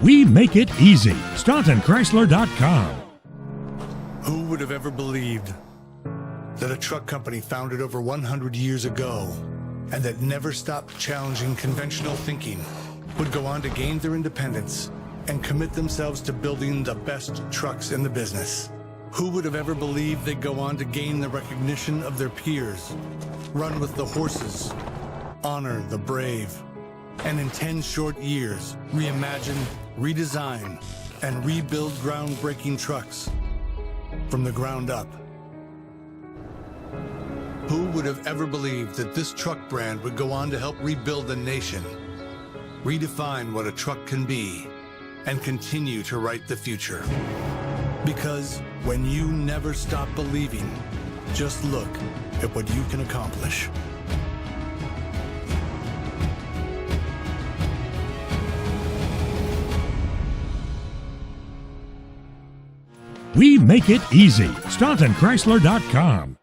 We make it easy. StauntonChrysler.com. Who would have ever believed that a truck company founded over 100 years ago and that never stopped challenging conventional thinking would go on to gain their independence and commit themselves to building the best trucks in the business? Who would have ever believed they'd go on to gain the recognition of their peers, run with the horses, honor the brave, and in 10 short years, reimagine, redesign, and rebuild groundbreaking trucks from the ground up? Who would have ever believed that this truck brand would go on to help rebuild a nation, redefine what a truck can be, and continue to write the future? Because when you never stop believing, just look at what you can accomplish. We make it easy. StauntonChrysler.com.